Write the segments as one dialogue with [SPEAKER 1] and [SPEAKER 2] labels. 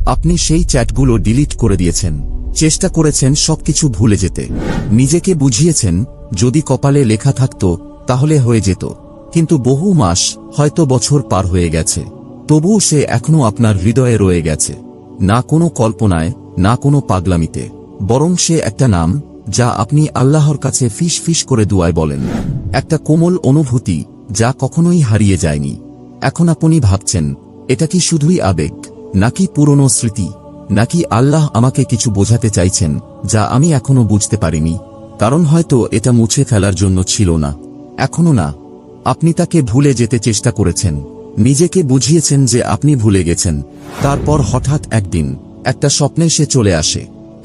[SPEAKER 1] আপনি সেই চ্যাটগুলো ডিলিট করে দিয়েছেন, চেষ্টা করেছেন সবকিছু ভুলে যেতে, নিজেকে বুঝিয়েছেন যদি কপালে লেখা থাকত তাহলে হয়ে যেত। কিন্তু বহু মাস, হয়তো বছর পার হয়ে গেছে, তবুও সে এখনো আপনার হৃদয়ে রয়ে গেছে। না কোনো কল্পনায়, না কোনো পাগলামিতে, বরং সে একটা নাম যা আপনি আল্লাহর কাছে ফিস ফিস করে দুয়ায় বলেন। একটা কোমল অনুভূতি যা কখনোই হারিয়ে যায়নি। এখন আপনি ভাবছেন, এটা কি শুধুই আবেগ, নাকি পুরনো স্মৃতি, নাকি আল্লাহ আমাকে কিছু বোঝাতে চাইছেন যা আমি এখনো বুঝতে পারিনি? কারণ হয়তো এটা মুছে ফেলার জন্য ছিল না, এখনো না। আপনি তাকে ভুলে যেতে চেষ্টা করেছেন, নিজেকে বুঝিয়েছেন যে আপনি ভুলে গেছেন। তারপর হঠাৎ একদিন একটা স্বপ্নে সে চলে আসে,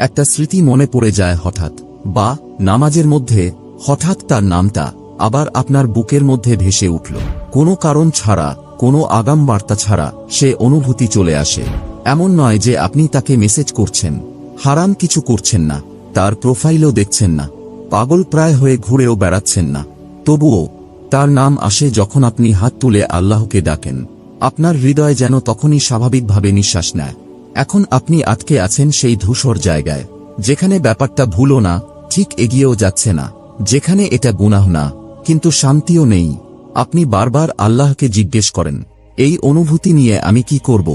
[SPEAKER 1] একটা স্মৃতি মনে পড়ে যায় হঠাৎ, বা নামাজের মধ্যে হঠাৎ তার নামটা আবার আপনার বুকের মধ্যে ভেসে উঠল। কোনো কারণ ছাড়া, কোনো আগাম বার্তা ছাড়া সে অনুভূতি চলে আসে। এমন নয় যে আপনি তাকে মেসেজ করছেন, হারাম কিছু করছেন না, তার প্রোফাইলও দেখছেন না, পাগল প্রায় হয়ে ঘুরেও বেড়াচ্ছেন না। তবুও তার নাম আসে যখন আপনি হাত তুলে আল্লাহকে ডাকেন। আপনার হৃদয় যেন তখনই স্বাভাবিকভাবে নিঃশ্বাস নেয়। এখন আপনি আটকে আছেন সেই ধূসর জায়গায়, যেখানে ব্যাপারটা ভুলও না, ঠিক এগিয়েও যাচ্ছে না, যেখানে এটা গুনাহ না, কিন্তু শান্তিও নেই। আপনি বারবার আল্লাহকে জিজ্ঞেস করেন, এই অনুভূতি নিয়ে আমি কি করব?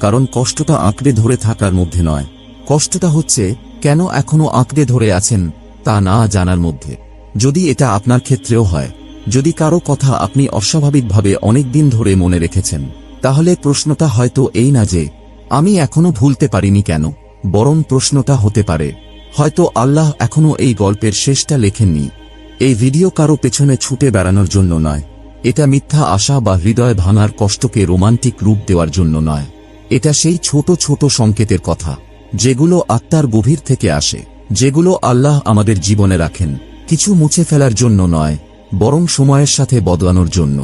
[SPEAKER 1] কারণ কষ্টটা আঁকড়ে ধরে থাকার মধ্যে নয়, কষ্টটা হচ্ছে কেন এখনো আঁকড়ে ধরে আছেন তা না জানার মধ্যে। যদি এটা আপনার ক্ষেত্রেও হয়, যদি কারো কথা আপনি অস্বাভাবিকভাবে অনেক দিন ধরে মনে রেখেছেন, তাহলে প্রশ্নটা হয়তো এই না যে আমি এখনো ভুলতে পারিনি কেন, বরং প্রশ্নটা হতে পারে হয়তো আল্লাহ এখনো এই গল্পের শেষটা লেখেননি। এই ভিডিও কারো পেছনে ছুটে বেড়ানোর জন্য নয়, এটা মিথ্যা আশা বা হৃদয় ভাঙার কষ্টকে রোমান্টিক রূপ দেওয়ার জন্য নয়। এটা সেই ছোট ছোট সংকেতের কথা, যেগুলো আত্মার গভীর থেকে আসে, যেগুলো আল্লাহ আমাদের জীবনে রাখেন, কিছু মুছে ফেলার জন্য নয়, বরং সময়ের সাথে বদলানোর জন্য।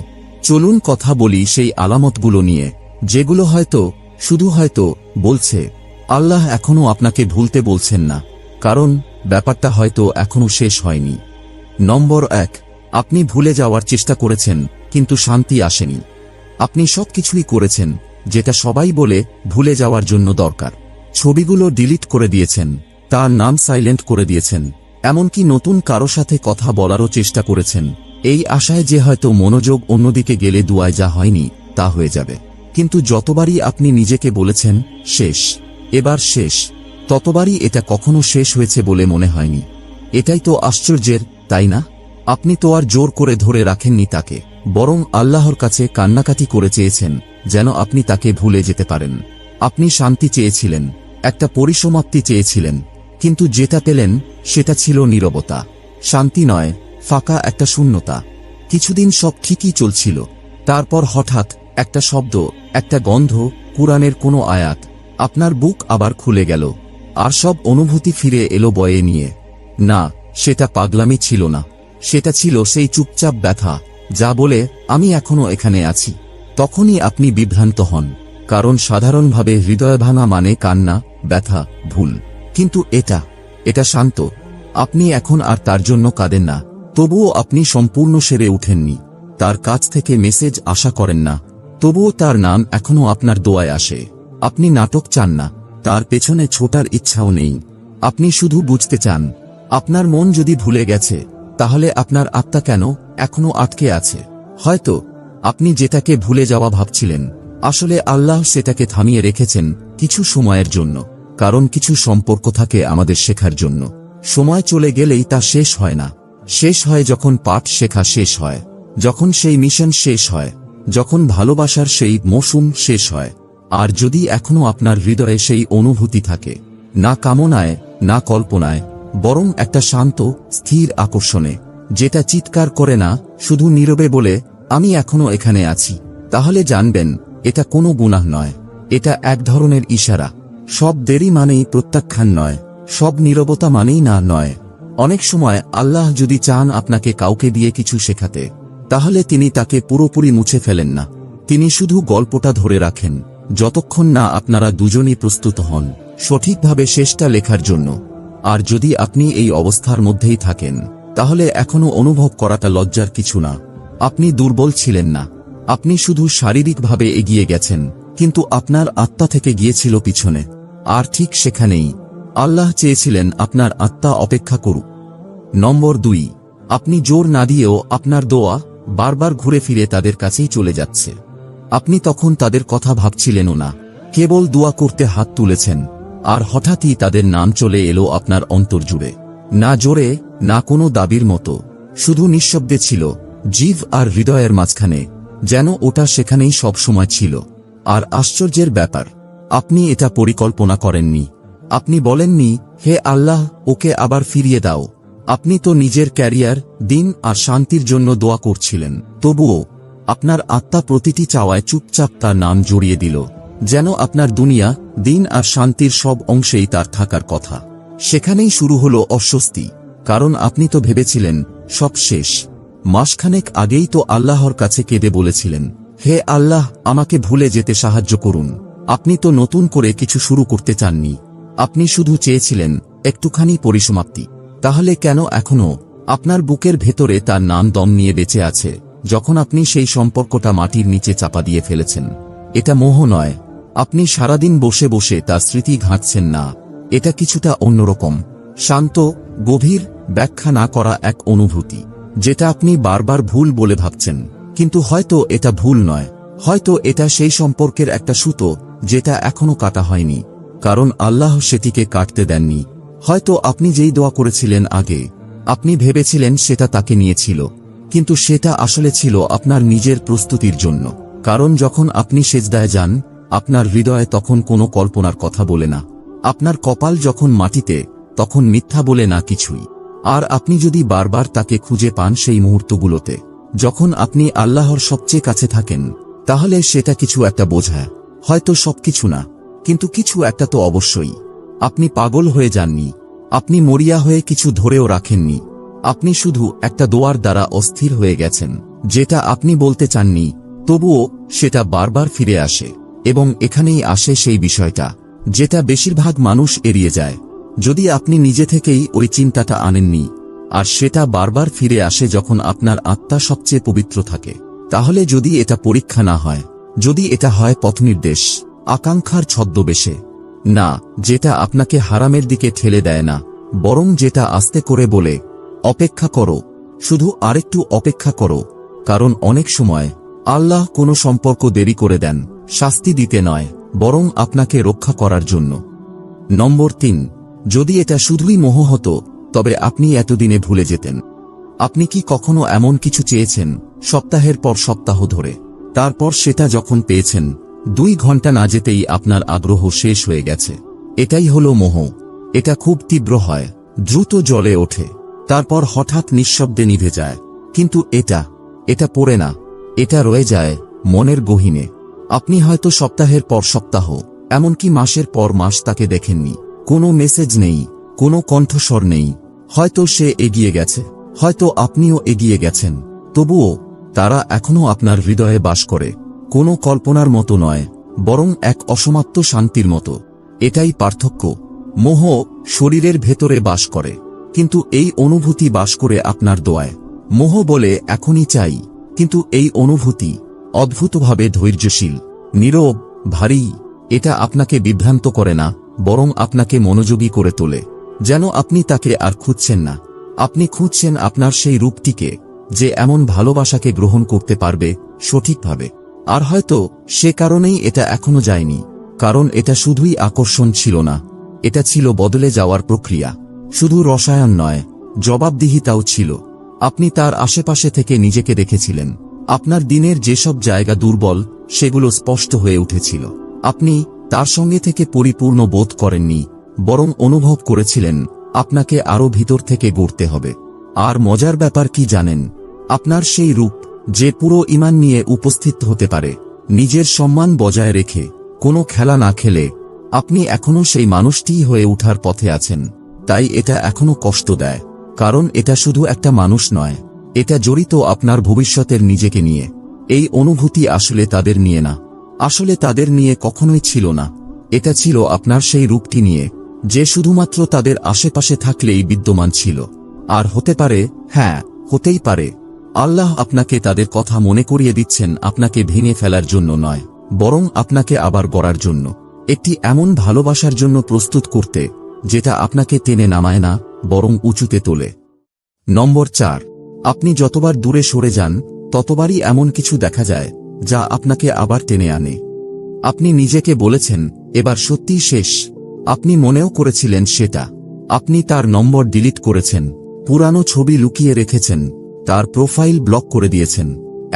[SPEAKER 1] চলুন কথা বলি সেই আলামতগুলো নিয়ে, যেগুলো হয়তো, শুধু হয়তো, বলছে আল্লাহ এখনো আপনাকে ভুলতে বলছেন না, কারণ ব্যাপারটা হয়তো এখনো শেষ হয়নি। নম্বর 1, আপনি ভুলে যাওয়ার চেষ্টা করেছেন কিন্তু শান্তি আসেনি। আপনি সবকিছুই করেছেন যেটা সবাই বলে ভুলে যাওয়ার জন্য দরকার। ছবিগুলো ডিলিট করে দিয়েছেন, তার নাম সাইলেন্ট করে দিয়েছেন, এমনকি নতুন কারো সাথে কথা বলারও চেষ্টা করেছেন, এই আশায় যে হয়তো মনোযোগ অন্যদিকে গেলে দুয়ায় যা হয়নি তা হয়ে যাবে। কিন্তু যতবারই আপনি নিজেকে বলেছেন শেষ, এবার শেষ, ততবারই এটা কখনো শেষ হয়েছে বলে মনে হয়নি। এটাই তো আশ্চর্যের, তাই না? আপনি তো আর জোর করে ধরে রাখেননি তাকে, বরং আল্লাহর কাছে কান্নাকাটি করে চেয়েছেন যেন আপনি তাকে ভুলে যেতে পারেন। আপনি শান্তি চেয়েছিলেন, একটা পরিসমাপ্তি চেয়েছিলেন, কিন্তু যেটা পেলেন সেটা ছিল নীরবতা। শান্তি নয়, ফাঁকা একটা শূন্যতা। কিছুদিন সব ঠিকই চলছিল, তারপর হঠাৎ একটা শব্দ, একটা গন্ধ, কুরআনের কোনো আয়াত, আপনার বুক আবার খুলে গেল, আর সব অনুভূতি ফিরে এলো বয়ে নিয়ে। না, সেটা পাগলামি ছিল না, সেটা ছিল সেই চুপচাপ ব্যথা যা বলে আমি এখনো এখানে আছি। তখনই আপনি বিভ্রান্ত হন, কারণ সাধারণভাবে হৃদয় ভাঙা মানে কান্না, ব্যথা, ভুল। কিন্তু এটা শান্ত। আপনি এখন আর তার জন্য কাঁদেন না, তবুও আপনি সম্পূর্ণ সেরে উঠেননি। তার কাছ থেকে মেসেজ আশা করেন না, তবুও তার নাম এখনো আপনার দোয়ায় আসে। আপনি নাটক চান না, তার পেছনে ছোটার ইচ্ছাও নেই। আপনি শুধু বুঝতে চান, আপনার মন যদি ভুলে গেছে, তাহলে আপনার আত্মা কেন এখনো আটকে আছে? হয়তো আপনি যেটাকে ভুলে যাওয়া ভাবছিলেন, আসলে আল্লাহ সেটাকে থামিয়ে রেখেছেন কিছু সময়ের জন্য। কারণ কিছু সম্পর্ক থাকে আমাদের শেখার জন্য। সময় চলে গেলেই তা শেষ হয় না। শেষ হয় যখন পাঠ শেখা শেষ হয়, যখন সেই মিশন শেষ হয়, যখন ভালোবাসার সেই মৌসুম শেষ হয়। আর যদি এখনো আপনার হৃদয়ে সেই অনুভূতি থাকে, না কামনায়, না কল্পনায়, বরং একটা শান্ত, স্থির আকর্ষণে, যেটা চিৎকার করে না, শুধু নীরবে বলে আমি এখনো এখানে আছি, তাহলে জানবেন এটা কোনো গুনাহ নয়, এটা এক ধরনের ইশারা। সব দেরি মানেই প্রত্যাখ্যান নয়, সব নীরবতা মানেই না নয়। অনেক সময় আল্লাহ যদি চান আপনাকে কাউকে দিয়ে কিছু শেখাতে, তাহলে তিনি তাকে পুরোপুরি মুছে ফেলেন না। তিনি শুধু গল্পটা ধরে রাখেন, যতক্ষণ না আপনারা দুজনই প্রস্তুত হন সঠিকভাবে শেষটা লেখার জন্য। আর যদি আপনি এই অবস্থার মধ্যেই থাকেন, তাহলে এখনো অনুভব করাটা লজ্জার কিছু না। আপনি দুর্বল ছিলেন না, আপনি শুধু শারীরিকভাবে এগিয়ে গেছেন, কিন্তু আপনার আত্মা থেকে গিয়েছিল পিছনে। আর ঠিক সেখানেই আল্লাহ চেয়েছিলেন আপনার আত্মা অপেক্ষা করুক। নম্বর 2, আপনি জোর না দিয়েও আপনার দোয়া বারবার ঘুরে ফিরে তাদের কাছেই চলে যাচ্ছে। আপনি তখন তাদের কথা ভাবছিলেনও না, কেবল দোয়া করতে হাত তুলেছেন, আর হঠাৎই তাদের নাম চলে এলো আপনার অন্তর জুড়ে। না জোরে, না কোনো দাবির মতো, শুধু নিঃশব্দে ছিল, জিভ আর হৃদয়ের মাঝখানে, যেন ওটা সেখানেই সব সময় ছিল। আর আশ্চর্যের ব্যাপার, আপনি এটা পরিকল্পনা করেননি। আপনি বলেননি, হে আল্লাহ, ওকে আবার ফিরিয়ে দাও। আপনি তো নিজের ক্যারিয়ার, দিন আর শান্তির জন্য দোয়া করছিলেন। তবুও আপনার আত্মা প্রতিটি চাওয়ায় চুপচাপ তার নাম জড়িয়ে দিল, যেন আপনার দুনিয়া, দিন আর শান্তির সব অংশেই তার থাকার কথা। সেখানেই শুরু হলো অস্বস্তি, কারণ আপনি তো ভেবেছিলেন সব শেষ। মাসখানেক আগেই তো আল্লাহর কাছে কেঁদে বলেছিলেন, হে আল্লাহ, আমাকে ভুলে যেতে সাহায্য করুন। আপনি তো নতুন করে কিছু শুরু করতে চাননি, আপনি শুধু চেয়েছিলেন একটুখানি পরিসমাপ্তি। তাহলে কেন এখনো আপনার বুকের ভেতরে তার নাম দম নিয়ে বেঁচে আছে, যখন আপনি সেই সম্পর্কটা মাটির নিচে চাপা দিয়ে ফেলেছেন? এটা মোহ নয়, আপনি সারাদিন বসে বসে তার স্মৃতি ঘাঁটছেন না। এটা কিছুটা অন্যরকম, শান্ত, গভীর, ব্যাখ্যা না করা এক অনুভূতি, যেটা আপনি বারবার ভুল বলে ভাবছেন। কিন্তু হয়তো এটা ভুল নয়, হয়তো এটা সেই সম্পর্কের একটা সুতো যেটা এখনো কাটা হয়নি, কারণ আল্লাহ সেটিকে কাটতে দেননি। হয়তো আপনি যেই দোয়া করেছিলেন আগে, আপনি ভেবেছিলেন সেটা তাকে নিয়েছিল, কিন্তু সেটা আসলে ছিল আপনার নিজের প্রস্তুতির জন্য। কারণ যখন আপনি সেজদায় যান, আপনার হৃদয়ে তখন কোনো কল্পনার কথা বলে না। আপনার কপাল যখন মাটিতে, তখন মিথ্যা বলে না কিছুই। আর আপনি যদি বারবার তাকে খুঁজে পান সেই মুহূর্তগুলোতে, যখন আপনি আল্লাহর সবচেয়ে কাছে থাকেন, তাহলে সেটা কিছু একটা বোঝায়। হয়তো সবকিছু না, কিন্তু কিছু একটা তো অবশ্যই। আপনি পাগল হয়ে যাননি, আপনি মরিয়া হয়ে কিছু ধরেও রাখেননি। আপনি শুধু একটা দোয়ার দ্বারা অস্থির হয়ে গেছেন, যেটা আপনি বলতে চাননি, তবুও সেটা বারবার ফিরে আসে। এবং এখানেই আসে সেই বিষয়টা যেটা বেশিরভাগ মানুষ এড়িয়ে যায়। যদি আপনি নিজে থেকেই ওই চিন্তাটা আনেননি, আর সেটা বারবার ফিরে আসে যখন আপনার আত্মা সবচেয়ে পবিত্র থাকে, তাহলে যদি এটা পরীক্ষা না হয়, যদি এটা হয় পথনির্দেশ, আকাঙ্ক্ষার ছদ্মবেশে, না যেটা আপনাকে হারামের দিকে ঠেলে দেয় না, বরং যেটা আস্তে করে বলে, অপেক্ষা করো, শুধু আরেকটু অপেক্ষা করো। কারণ অনেক সময় আল্লাহ কোনো সম্পর্ক দেরি করে দেন, শাস্তি দিতে নয়, বরং আপনাকে রক্ষা করার জন্য। নম্বর 3, যদি এটা শুধুই মোহ হতো, তবে আপনি এতদিনে ভুলে যেতেন। আপনি কি কখনো এমন কিছু চেয়েছেন, সপ্তাহের পর সপ্তাহ ধরে, তারপর সেটা যখন পেয়েছেন, 2 ঘন্টা না যেতেই আপনার আগ্রহ শেষ হয়ে গেছে? এটাই হলো মোহ। এটা খুব তীব্র হয়, দ্রুত জ্বলে ওঠে, তারপর হঠাৎ নিঃশব্দে নিভে যায়। কিন্তু এটা পড়ে না, এটা রয়ে যায় মনের গহীনে। আপনি হয়তো সপ্তাহের পর সপ্তাহ, এমনকি মাসের পর মাস তাকে দেখেননি, কোনো মেসেজ নেই, কোনো কণ্ঠস্বর নেই। হয়তো সে এগিয়ে গেছে, হয়তো আপনিও এগিয়ে গেছেন, তবুও তারা এখনো আপনার হৃদয়ে বাস করে। কোনো কল্পনার মতো নয়, বরং এক অসমাপ্ত শান্তির মতো। এটাই পার্থক্য। মোহ শরীরের ভেতরে বাস করে, কিন্তু এই অনুভূতি বাস করে আপনার দোয়ায়। মোহ বলে এখনই চাই, কিন্তু এই অনুভূতি অদ্ভুতভাবে ধৈর্যশীল, নীরব, ভারী। এটা আপনাকে বিভ্রান্ত করে না, বরং আপনাকে মনোযোগী করে তোলে, যেন আপনি তাকে আর খুঁজছেন না, আপনি খুঁজছেন আপনার সেই রূপটিকে, যে এমন ভালোবাসাকে গ্রহণ করতে পারবে সঠিকভাবে। আর হয়তো সে কারণেই এটা এখনো যায়নি, কারণ এটা শুধুই আকর্ষণ ছিল না, এটা ছিল বদলে যাওয়ার প্রক্রিয়া। শুধু রসায়ন নয়, জবাবদিহিতাও ছিল। আপনি তার আশেপাশে থেকে নিজেকে দেখেছিলেন, আপনার দিনের যেসব জায়গা দুর্বল, সেগুলো স্পষ্ট হয়ে উঠেছিল। আপনি তার সঙ্গে থেকে পরিপূর্ণ বোধ করেননি, বরং অনুভব করেছিলেন আপনাকে আরো ভিতর থেকে গড়তে হবে। আর মজার ব্যাপার কি জানেন? আপনার সেই রূপ, যে পুরো ঈমান নিয়ে উপস্থিত হতে পারে, নিজের সম্মান বজায় রেখে, কোনো খেলা না খেলে, আপনি এখনো সেই মানুষটিই হয়ে ওঠার পথে আছেন। তাই এটা এখনো কষ্ট দেয়, কারণ এটা শুধু একটা মানুষ নয়, এটা জড়িত আপনার ভবিষ্যতের নিজেকে নিয়ে। এই অনুভূতি আসলে তাদের নিয়ে না, আসলে তাদের নিয়ে কখনোই ছিল না। এটা ছিল আপনার সেই রূপটি নিয়ে, যে শুধুমাত্র তাদের আশেপাশে থাকলেই বিদ্যমান ছিল। আর হতে পারে, হ্যাঁ, হতেই পারে, আল্লাহ আপনাকে তাদের কথা মনে করিয়ে দিচ্ছেন, আপনাকে ভেঙে ফেলার জন্য নয়, বরং আপনাকে আবার গড়ার জন্য, একটি এমন ভালোবাসার জন্য প্রস্তুত করতে যেটা আপনাকে টেনে নামায় না, বরং উঁচুতে তোলে। নম্বর 4, আপনি যতবার দূরে সরে যান ততবারই এমন কিছু দেখা যায় যা আপনাকে আবার টেনে আনে। আপনি নিজেকে বলেছেন এবার সত্যিই শেষ। আপনি মনেও করেছিলেন সেটা। আপনি তার নম্বর ডিলিট করেছেন, পুরানো ছবি লুকিয়ে রেখেছেন, তার প্রোফাইল ব্লক করে দিয়েছেন,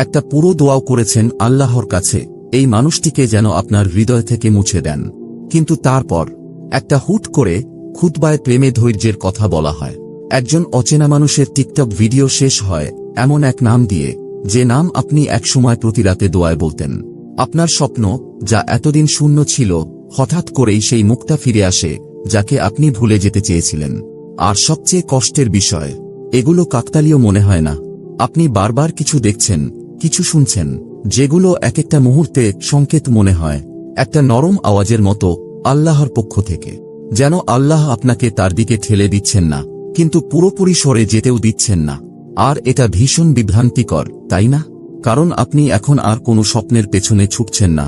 [SPEAKER 1] একটা পুরো দোয়াও করেছেন আল্লাহর কাছে এই মানুষটিকে যেন আপনার হৃদয় থেকে মুছে দেন। কিন্তু তারপর একটা হুট করে খুতবায় প্রেমে ধৈর্যের কথা বলা হয়। একজন অচেনা মানুষের টিকটক ভিডিও শেষ হয় এমন এক নাম দিয়ে, যে নাম আপনি একসময় প্রতি রাতে দোয়ায় বলতেন। আপনার স্বপ্ন যা এতদিন শূন্য ছিল, হঠাৎ করেই সেই মুখটা ফিরে আসে যাকে আপনি ভুলে যেতে চেয়েছিলেন। আর সবচেয়ে কষ্টের বিষয়, এগুলো কাকতালীয় মনে হয় না। আপনি বারবার কিছু দেখছেন, কিছু শুনছেন, যেগুলো এক একটা মুহূর্তে সংকেত মনে হয়, একটা নরম আওয়াজের মতো আল্লাহর পক্ষ থেকে, যেন আল্লাহ আপনাকে তার দিকে ঠেলে দিচ্ছেন না, কিন্তু পুরোপুরি সরে যেতেও দিচ্ছেন না। আর এটা ভীষণ বিভ্রান্তিকর, তাই না? কারণ আপনি এখন আর কোনো স্বপ্নের পেছনে ছুটছেন না,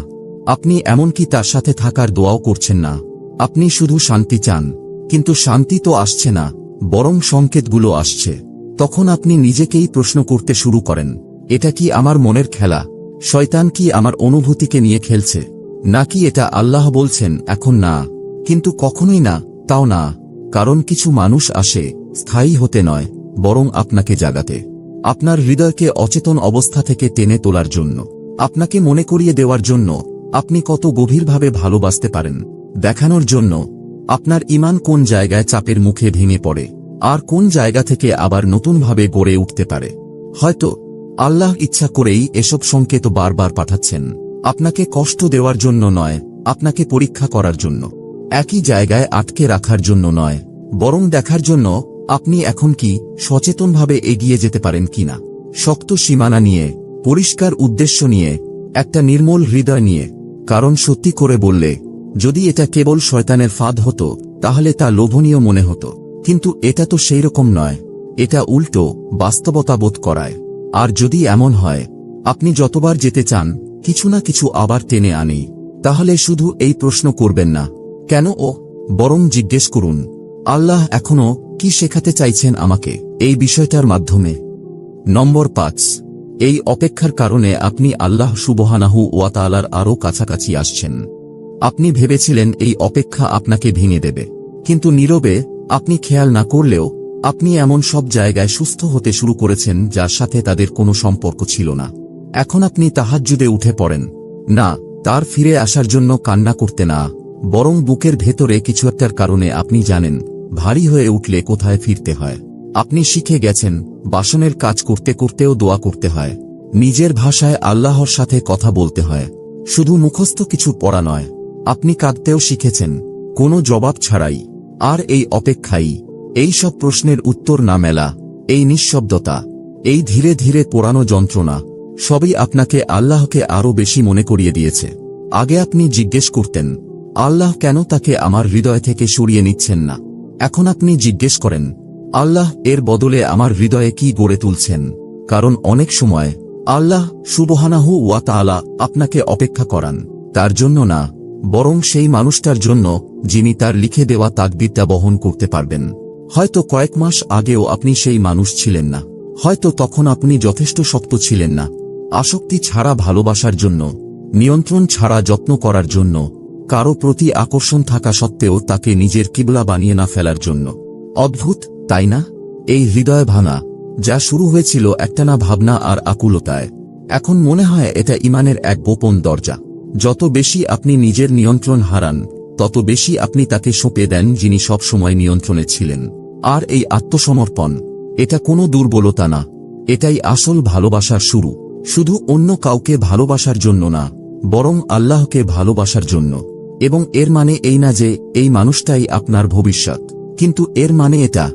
[SPEAKER 1] আপনি এমনকি তার সাথে থাকার দোয়াও করছেন না। আপনি শুধু শান্তি চান, কিন্তু শান্তি তো আসছে না, বরং সংকেতগুলো আসছে। তখন আপনি নিজেকেই প্রশ্ন করতে শুরু করেন, এটা কি আমার মনের খেলা? শয়তান কি আমার অনুভূতিকে নিয়ে খেলছে? নাকি এটা আল্লাহ বলছেন এখন না? কিন্তু কখনোই না, তাও না। কারণ কিছু মানুষ আসে স্থায়ী হতে নয়, বরং আপনাকে জাগাতে, আপনার হৃদয়কে অচেতন অবস্থা থেকে টেনে তোলার জন্য, আপনাকে মনে করিয়ে দেওয়ার জন্য আপনি কত গভীরভাবে ভালোবাসতে পারেন, দেখানোর জন্য আপনার ঈমান কোন জায়গায় চাপের মুখে ভেঙে পড়ে, আর কোন জায়গা থেকে আবার নতুনভাবে গড়ে উঠতে পারে। হয়তো আল্লাহ ইচ্ছা করেই এসব সংকেত বারবার পাঠাচ্ছেন, আপনাকে কষ্ট দেওয়ার জন্য নয়, আপনাকে পরীক্ষা করার জন্য, একই জায়গায় আটকে রাখার জন্য নয়, বরং দেখার জন্য আপনি এখন কি সচেতনভাবে এগিয়ে যেতে পারেন কিনা, শক্ত সীমানা নিয়ে, পরিষ্কার উদ্দেশ্য নিয়ে, একটা নির্মল হৃদয় নিয়ে। কারণ সত্যি করে বললে, যদি এটা কেবল শয়তানের ফাঁদ হতো তাহলে তা লোভনীয় মনে হতো, কিন্তু এটা তো সেই রকম নয়, এটা উল্টো বাস্তবতা বোধ করায়। আর যদি এমন হয় আপনি যতবার যেতে চান কিছু না কিছু আবার টেনে আনে, তাহলে শুধু এই প্রশ্ন করবেন না কেন ও, বরং জিজ্ঞেস করুন আল্লাহ এখনো কি শেখাতে চাইছেন আমাকে এই বিষয়টার মাধ্যমে। নম্বর 5, এই অপেক্ষার কারণে আপনি আল্লাহ সুবহানাহু ওয়া তাআলার আরও কাছাকাছি আসছেন। আপনি ভেবেছিলেন এই অপেক্ষা আপনাকে ভেঙে দেবে, কিন্তু নীরবে, আপনি খেয়াল না করলেও, আপনি এমন সব জায়গায় সুস্থ হতে শুরু করেছেন যার সাথে তাদের কোনো সম্পর্ক ছিল না। এখন আপনি তাহাজ্জুদে উঠে পড়েন, না তার ফিরে আসার জন্য কান্না করতে না, বরং বুকের ভেতরে কিছু একটার কারণে আপনি জানেন ভারী হয়ে উঠলে কোথায় ফিরতে হয়। আপনি শিখে গেছেন বাসনের কাজ করতে করতেও দোয়া করতে হয়, নিজের ভাষায় আল্লাহর সাথে কথা বলতে হয়, শুধু মুখস্থ কিছু পড়া নয়। আপনি কাঁদতেও শিখেছেন, কোনো জবাব ছাড়াই। আর এই অপেক্ষাই, এই সব প্রশ্নের উত্তর না মেলা, এই নিঃশব্দতা, এই ধীরে ধীরে পোড়ানো যন্ত্রণা, সবই আপনাকে আল্লাহকে আরও বেশি মনে করিয়ে দিয়েছে। আগে আপনি জিজ্ঞেস করতেন আল্লাহ কেন তাকে আমার হৃদয় থেকে সরিয়ে নিচ্ছেন না। এখন আপনি জিজ্ঞেস করেন আল্লাহ এর বদলে আমার হৃদয়ে কি গড়ে তুলছেন। কারণ অনেক সময় আল্লাহ সুবহানাহু ওয়া তাআলা আপনাকে অপেক্ষা করান তার জন্য না, বরং সেই মানুষটার জন্য যিনি তার লিখে দেওয়া তাকদীরটা বহন করতে পারবেন। হয়তো কয়েক মাস আগেও আপনি সেই মানুষ ছিলেন না, হয়তো তখন আপনি যথেষ্ট শক্ত ছিলেন না, আসক্তি ছাড়া ভালোবাসার জন্য, নিয়ন্ত্রণ ছাড়া যত্ন করার জন্য, কারো প্রতি আকর্ষণ থাকা সত্ত্বেও তাকে নিজের কিবলা বানিয়ে না ফেলার জন্য। অদ্ভুত, তাই না? এই হৃদয় ভাঙা, যা শুরু হয়েছিল একটানা ভাবনা আর আকুলতায়, এখন মনে হয় এটা ঈমানের এক গোপন দরজা। যত বেশি আপনি নিজের নিয়ন্ত্রণ হারান, তত বেশি আপনি তাকে সঁপে দেন যিনি সব সময় নিয়ন্ত্রণে ছিলেন। আর এই আত্মসমর্পণ, এটা কোনো দুর্বলতা না, এটাই আসল ভালোবাসার শুরু। শুধু অন্য কাউকে ভালোবাসার জন্য না, বরং আল্লাহকে ভালোবাসার জন্য। এবং এর মানে এই না যে এই মানুষটাই আপনার ভবিষ্যৎ, কিন্তু এর মানে এটা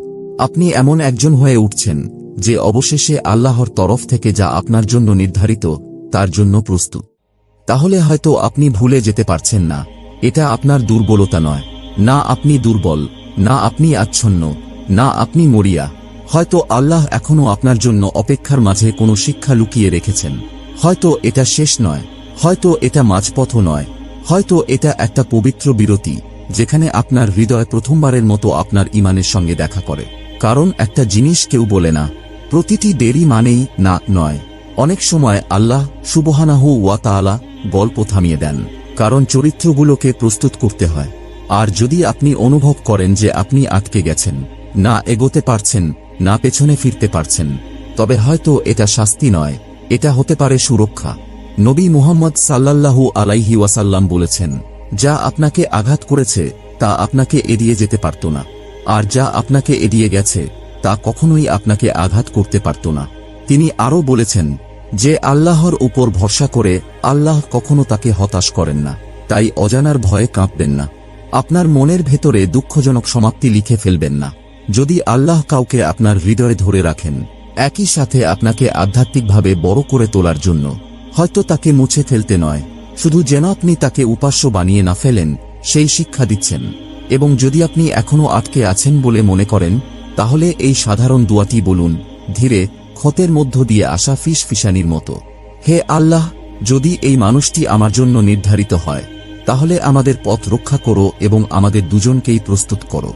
[SPEAKER 1] আপনি এমন একজন হয়ে উঠছেন যে অবশেষে আল্লাহর তরফ থেকে যা আপনার জন্য নির্ধারিত তার জন্য প্রস্তুত। তাহলে হয়তো আপনি ভুলে যেতে পারছেন না, এটা আপনার দুর্বলতা নয়, না আপনি দুর্বল, না আপনি আচ্ছন্ন, না আপনি মরিয়া। হয়তো আল্লাহ এখনো আপনার জন্য অপেক্ষার মাঝে কোনো শিক্ষা লুকিয়ে রেখেছেন। হয়তো এটা শেষ নয়, হয়তো এটা মাঝপথও নয়, হয়তো এটা একটা পবিত্র বিরতি, যেখানে আপনার হৃদয় প্রথমবারের মতো আপনার ঈমানের সঙ্গে দেখা করে। কারণ একটা জিনিস কেউ বলে না, প্রতিটি দেরি মানেই না নয়। অনেক সময় আল্লাহ সুবহানাহু ওয়া তাআলা গল্প থামিয়ে দেন, কারণ চরিত্রগুলোকে প্রস্তুত করতে হয়। আর যদি আপনি অনুভব করেন যে আপনি আটকে গেছেন, না এগোতে পারছেন, না পেছনে ফিরতে পারছেন, তবে হয়তো এটা শাস্তি নয়, এটা হতে পারে সুরক্ষা। নবী মুহাম্মদ সাল্লাল্লাহু আলাইহি ওয়াসাল্লাম বলেছেন, যা আপনাকে আঘাত করেছে তা আপনাকে এড়িয়ে যেতে পারত না, আর যা আপনাকে এড়িয়ে গেছে তা কখনোই আপনাকে আঘাত করতে পারত না। তিনি আরও বলেছেন, যে আল্লাহর উপর ভরসা করে আল্লাহ কখনো তাকে হতাশ করেন না, তাই অজানার ভয়ে কাঁপবেন না। আপনার মনের ভেতরে দুঃখজনক সমাপ্তি লিখে ফেলবেন না। যদি আল্লাহ কাউকে আপনার হৃদয়ে ধরে রাখেন, একই সাথে আপনাকে আধ্যাত্মিকভাবে বড় করে তোলার জন্য, হয়তো তাকে মুছে ফেলতে নয়, শুধু যেন আপনি তাকে উপাস্য বানিয়ে না ফেলেন, সেই শিক্ষা দিচ্ছেন। এবং যদি আপনি এখনো আটকে আছেন বলে মনে করেন, তাহলে এই সাধারণ দোয়াটি বলুন, ধীরে, ক্ষতের মধ্য দিয়ে আসা ফিসফিসানির মতো। হে আল্লাহ, যদি এই মানুষটি আমার জন্য নির্ধারিত হয়, তাহলে আমাদের পথ রক্ষা করো এবং আমাদের দুজনকেই প্রস্তুত করো।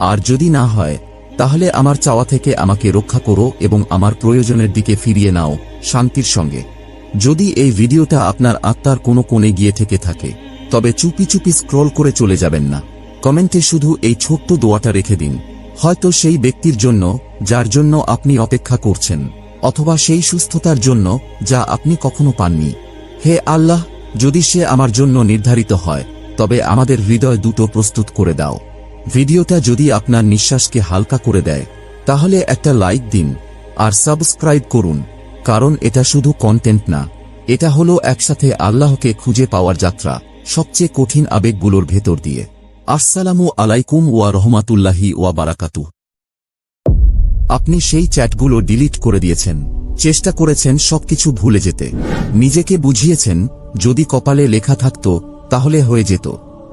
[SPEAKER 1] আর যদি না হয়, তাহলে আমার চাওয়া থেকে আমাকে রক্ষা করো এবং আমার প্রয়োজনের দিকে ফিরিয়ে নাও শান্তির সঙ্গে। যদি এই ভিডিওটা আপনার আত্মার কোনো কোণে গিয়ে থেকে থাকে, তবে চুপি চুপি স্ক্রল করে চলে যাবেন না। কমেন্টে শুধু এই ছোট্ট দোয়াটা রেখে দিন, হয়তো সেই ব্যক্তির জন্য যার জন্য আপনি অপেক্ষা করছেন, অথবা সেই সুস্থতার জন্য যা আপনি কখনো পাননি। হে আল্লাহ, যদি সে আমার জন্য নির্ধারিত হয়, তবে আমাদের হৃদয় দুটো প্রস্তুত করে দাও। ভিডিওটা যদি আপনার নিঃশ্বাসকে হালকা করে দেয়, তাহলে একটা লাইক দিন আর সাবস্ক্রাইব করুন, কারণ এটা শুধু কন্টেন্ট না, এটা হলো একসাথে আল্লাহকে খুঁজে পাওয়ার যাত্রা, সবচেয়ে কঠিন আবেগগুলোর ভেতর দিয়ে। আসসালামু আলাইকুম ওয়া রাহমাতুল্লাহি ওয়া বারাকাতুহু। আপনি সেই চ্যাটগুলো ডিলিট করে দিয়েছেন, চেষ্টা করেছেন সবকিছু ভুলে যেতে, নিজেকে বুঝিয়েছেন যদি কপালে লেখা থাকত তাহলে হয়ে যেত,